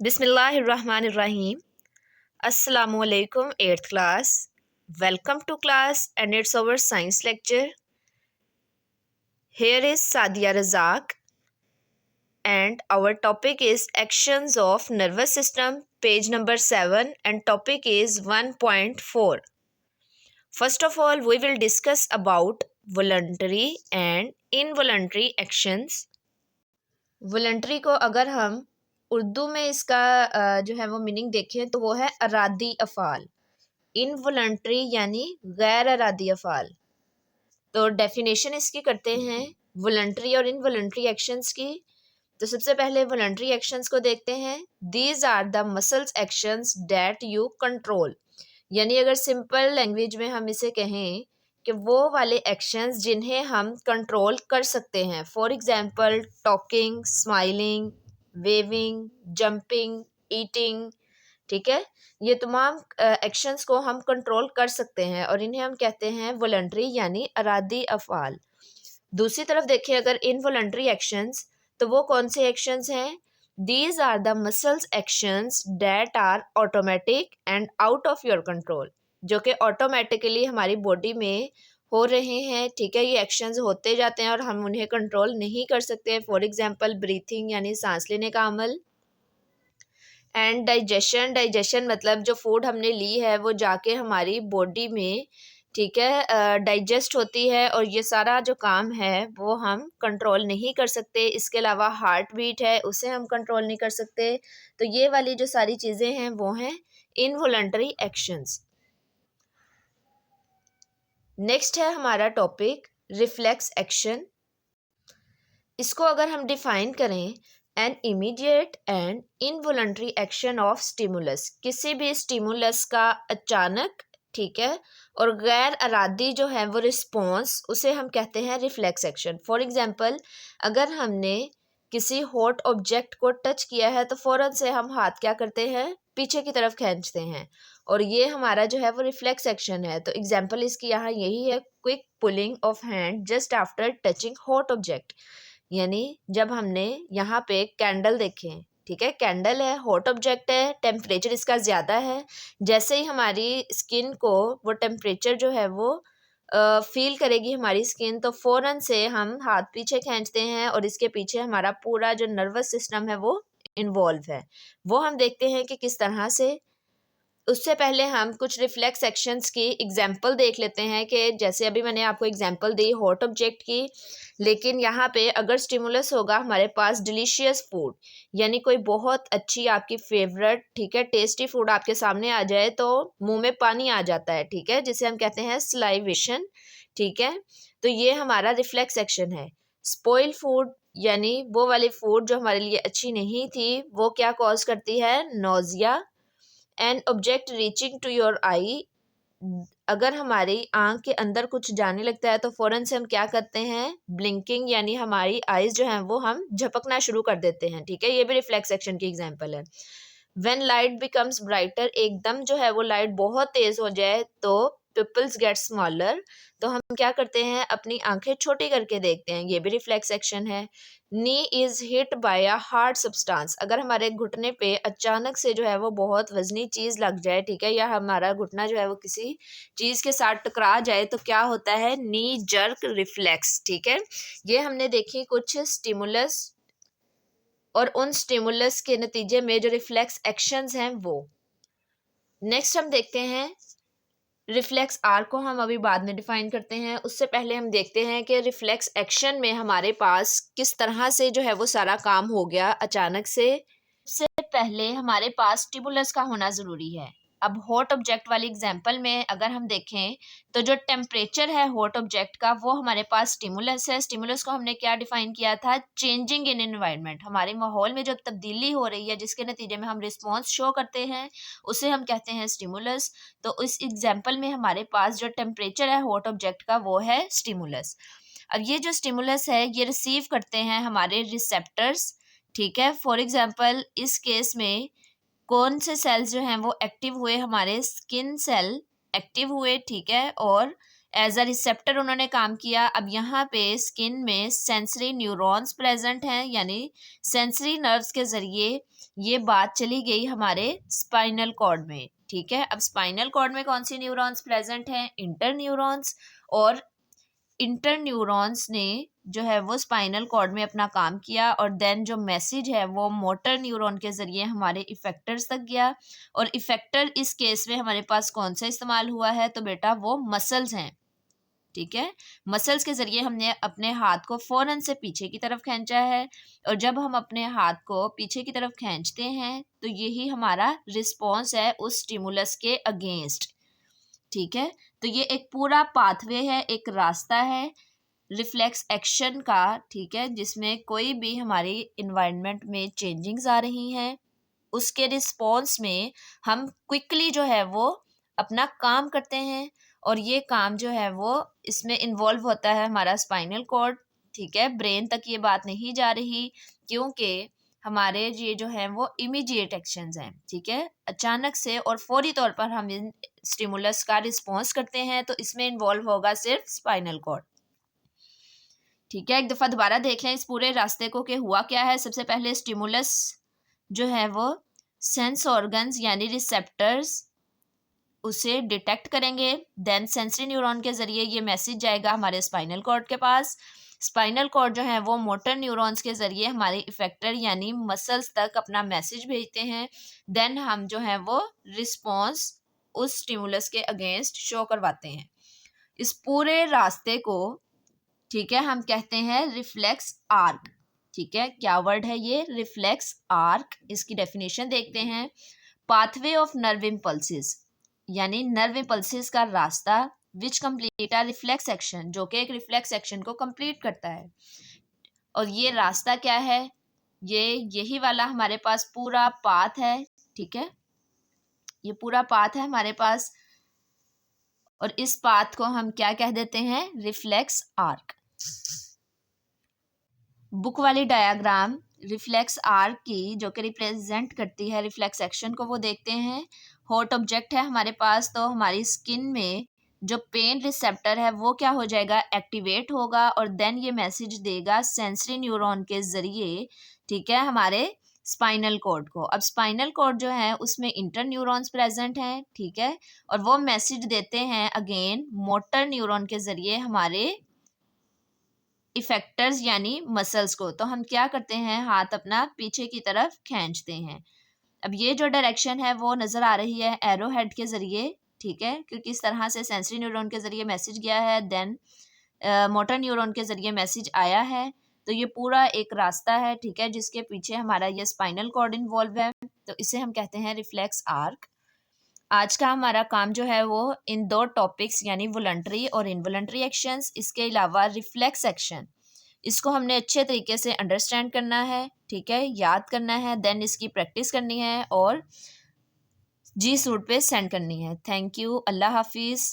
Bismillahirrahmanirrahim. Assalamu alaikum 8th class. Welcome to class and it's our science lecture. Here is Sadia Razak and our topic is actions of nervous system, page number 7, and topic is 1.4. First of all, we will discuss about voluntary and involuntary actions. Voluntary को अगर हम उर्दू में इसका जो है वो meaning देखें तो वो है अरादी अफ़ाल। इनवॉलंटरी यानी गैर अरादी अफ़ाल। तो डेफिनेशन इसकी करते हैं वॉलंटरी और इनवॉलंटरी एक्शंस की। तो सबसे पहले वॉलंटरी एक्शंस को देखते हैं। These are the muscles actions that you control, यानी अगर सिंपल लैंग्वेज में हम इसे कहें कि वो वाले एक्शंस जिन्हें हम कंट्रोल कर सकते हैं। For example talking, smiling, waving, jumping, eating, ठीक है। ये तमाम एक्शंस को हम कंट्रोल कर सकते हैं और इन्हें हम कहते हैं वॉलंटरी यानी अरादी अफ़आल। दूसरी तरफ देखें अगर इनवॉलंटरी एक्शंस, तो वो कौन से एक्शंस हैं? These are the muscles actions that are automatic and out of your control, जो कि ऑटोमेटिकली हमारी बॉडी में हो रहे हैं, ठीक है। ये एक्शंस होते जाते हैं और हम उन्हें कंट्रोल नहीं कर सकते। फॉर एग्जांपल ब्रीथिंग यानी सांस लेने का अमल, एंड डाइजेशन मतलब जो फूड हमने ली है वो जाके हमारी बॉडी में, ठीक है, डाइजेस्ट होती है और ये सारा जो काम है वो हम कंट्रोल नहीं कर सकते। इसके अलावा हार्ट बीट है, उसे हम कंट्रोल नहीं कर सकते। तो ये वाली जो सारी चीज़ें हैं वो हैं इनवॉलंटरी एक्शंस। नेक्स्ट है हमारा टॉपिक रिफ्लेक्स एक्शन। इसको अगर हम डिफाइन करें, an immediate and involuntary action of stimulus, किसी भी स्टिमुलस का अचानक, ठीक है, और गैर अरादी जो है वो रिस्पॉन्स, उसे हम कहते हैं रिफ्लेक्स एक्शन। फॉर एग्जांपल अगर हमने किसी हॉट ऑब्जेक्ट को टच किया है तो फ़ौरन से हम हाथ क्या करते हैं, पीछे की तरफ खींचते हैं, और ये हमारा जो है वो रिफ्लेक्स एक्शन है। तो एग्जांपल इसकी यहाँ यही है, quick pulling of hand just after touching hot object, यानी जब हमने यहाँ पे कैंडल देखें, ठीक है, कैंडल है, हॉट ऑब्जेक्ट है, टेम्परेचर इसका ज़्यादा है, जैसे ही हमारी स्किन को वो टेम्परेचर जो है वो फील करेगी हमारी स्किन, तो फ़ौरन से हम हाथ पीछे खींचते हैं और इसके पीछे हमारा पूरा जो नर्वस सिस्टम है वो इन्वॉल्व है। वो हम देखते हैं कि किस तरह से। उससे पहले हम कुछ रिफ्लेक्स एक्शंस की एग्जांपल देख लेते हैं कि जैसे अभी मैंने आपको एग्जांपल दी हॉट ऑब्जेक्ट की, लेकिन यहाँ पे अगर स्टिमुलस होगा हमारे पास डिलीशियस फूड, यानी कोई बहुत अच्छी आपकी फेवरेट, ठीक है, टेस्टी फूड आपके सामने आ जाए तो मुंह में पानी आ जाता है, ठीक है, जिसे हम कहते हैं सलाइवेशन, ठीक है। तो ये हमारा रिफ्लेक्स एक्शन है। स्पॉइल फूड यानी वो वाली फूड जो हमारे लिए अच्छी नहीं थी, वो क्या कॉज करती है, nausea. An object reaching to your eye, अगर हमारी आंख के अंदर कुछ जाने लगता है तो फ़ौरन से हम क्या करते हैं, ब्लिंकिंग, यानी हमारी आइज़ जो हैं वो हम झपकना शुरू कर देते हैं, ठीक है। ये भी रिफ्लेक्स एक्शन की एग्जांपल है। व्हेन लाइट बिकम्स ब्राइटर, एकदम जो है वो लाइट बहुत तेज़ हो जाए तो पिपल्स गेट स्मॉलर, तो हम क्या करते हैं, अपनी आंखें छोटी करके देखते हैं, ये भी रिफ्लेक्स एक्शन है। Knee is hit by a hard substance, अगर हमारे घुटने पे अचानक से जो है वो बहुत वजनी चीज़ लग जाए, ठीक है, या हमारा घुटना जो है वो किसी चीज़ के साथ टकरा जाए तो क्या होता है, नी जर्क रिफ्लेक्स, ठीक है। ये हमने देखी कुछ स्टिमुलस और उन स्टिमुलस के नतीजे में जो रिफ्लेक्स एक्शंस हैं वो। नेक्स्ट हम देखते हैं रिफ्लेक्स आर को हम अभी बाद में डिफाइन करते हैं। उससे पहले हम देखते हैं कि रिफ्लेक्स एक्शन में हमारे पास किस तरह से जो है वो सारा काम हो गया अचानक से। सबसे पहले हमारे पास स्टिमुलस का होना ज़रूरी है। अब हॉट ऑब्जेक्ट वाली एग्जांपल में अगर हम देखें तो जो टेम्परेचर है हॉट ऑब्जेक्ट का वो हमारे पास स्टिमुलस है। स्टिमुलस को हमने क्या डिफाइन किया था, चेंजिंग इन एनवायरनमेंट, हमारे माहौल में जो तब्दीली हो रही है जिसके नतीजे में हम रिस्पॉन्स शो करते हैं उसे हम कहते हैं स्टिमुलस। तो इस एग्जाम्पल में हमारे पास जो टेम्परेचर है हॉट ऑब्जेक्ट का वो है स्टिमुलस। अब ये जो स्टिमुलस है ये रिसीव करते हैं हमारे रिसेप्टर्स, ठीक है। फॉर एग्जाम्पल इस केस में कौन से सेल्स जो हैं वो एक्टिव हुए, हमारे स्किन सेल एक्टिव हुए, ठीक है, और एज अ रिसेप्टर उन्होंने काम किया। अब यहाँ पे स्किन में सेंसरी न्यूरॉन्स प्रेजेंट हैं, यानी सेंसरी नर्व्स के जरिए ये बात चली गई हमारे स्पाइनल कॉर्ड में। ठीक है, अब स्पाइनल कॉर्ड में कौन सी न्यूरॉन्स प्रेजेंट हैं? Inter neurons. और इंटर न्यूरॉन्स ने जो है वो स्पाइनल कॉर्ड में अपना काम किया, और देन जो मैसेज है वो मोटर न्यूरॉन के जरिए हमारे इफेक्टर्स तक गया। और इफेक्टर इस केस में हमारे पास कौन सा इस्तेमाल हुआ है? तो बेटा वो मसल्स हैं। ठीक है, मसल्स के जरिए हमने अपने हाथ को फौरन से पीछे की तरफ खींचा है, और जब हम अपने हाथ को पीछे की तरफ खींचते हैं तो यही हमारा रिस्पॉन्स है उस स्टिमुलस के अगेंस्ट। ठीक है, तो ये एक पूरा पाथवे है, एक रास्ता है रिफ्लेक्स एक्शन का। ठीक है, जिसमें कोई भी हमारी इन्वायरमेंट में चेंजिंग्स आ रही हैं, उसके रिस्पॉन्स में हम क्विकली जो है वो अपना काम करते हैं, और ये काम जो है वो इसमें इन्वॉल्व होता है हमारा स्पाइनल कॉर्ड। ठीक है, ब्रेन तक ये बात नहीं जा रही, क्योंकि हमारे ये जो है वो इमीडिएट एक्शंस हैं। ठीक है, अचानक से और फौरी तौर पर हम इन स्टिमुलस का रिस्पॉन्स करते हैं, तो इसमें इन्वॉल्व होगा सिर्फ स्पाइनल कॉर्ड। ठीक है, एक दफ़ा दोबारा देख लें इस पूरे रास्ते को कि हुआ क्या है। सबसे पहले स्टिमुलस जो है वो सेंस ऑर्गन्स यानी रिसेप्टर्स उसे डिटेक्ट करेंगे, देन सेंसरी न्यूरॉन के जरिए ये मैसेज जाएगा हमारे स्पाइनल कॉर्ड के पास। स्पाइनल कॉर्ड जो है वो मोटर न्यूरॉन्स के जरिए हमारे इफेक्टर यानी मसल्स तक अपना मैसेज भेजते हैं। देन हम जो है वो रिस्पॉन्स उस स्टिमुलस के अगेंस्ट शो करवाते हैं। इस पूरे रास्ते को, ठीक है, हम कहते हैं रिफ्लेक्स आर्क। ठीक है, क्या वर्ड है ये? Reflex arc. इसकी डेफिनेशन देखते हैं। पाथवे ऑफ नर्व इम्पल्सिस, यानी नर्व इम्पल्सिस का रास्ता which complete a reflex action, जो कि एक रिफ्लेक्स एक्शन को कंप्लीट करता है। और ये रास्ता क्या है? ये यही वाला हमारे पास पूरा पाथ है। ठीक है, ये पूरा पाथ है हमारे पास, और इस पाथ को हम क्या कह देते हैं? Reflex arc. बुक वाली डायग्राम रिफ्लेक्स आर्क की जो कि रिप्रेजेंट करती है रिफ्लेक्स एक्शन को, वो देखते हैं। हॉट ऑब्जेक्ट है हमारे पास, तो हमारी स्किन में जो पेन रिसेप्टर है वो क्या हो जाएगा? एक्टिवेट होगा, और देन ये मैसेज देगा सेंसरी न्यूरॉन के जरिए। ठीक है, हमारे स्पाइनल कॉर्ड को। अब स्पाइनल कॉर्ड जो है उसमें इंटर न्यूरॉन्स प्रेजेंट हैं। ठीक है, और वो मैसेज देते हैं अगेन मोटर न्यूरॉन के जरिए हमारे इफेक्टर्स यानी मसल्स को। तो हम क्या करते हैं? हाथ अपना पीछे की तरफ खींचते हैं। अब ये जो डायरेक्शन है वो नज़र आ रही है एरो हेड के ज़रिए। ठीक है, क्योंकि इस तरह से सेंसरी न्यूरॉन के ज़रिए मैसेज गया है, देन मोटर न्यूरॉन के ज़रिए मैसेज आया है। तो ये पूरा एक रास्ता है, ठीक है, जिसके पीछे हमारा ये स्पाइनल कॉर्ड इन्वॉल्व है। तो इसे हम कहते हैं रिफ्लेक्स आर्क। आज का हमारा काम जो है वो इन दो टॉपिक्स यानी वॉलंटरी और इनवॉलंटरी एक्शंस, इसके अलावा रिफ्लेक्स एक्शन, इसको हमने अच्छे तरीके से अंडरस्टैंड करना है। ठीक है, याद करना है, देन इसकी प्रैक्टिस करनी है और जी सूट पे सेंड करनी है। थैंक यू, अल्लाह हाफिज़।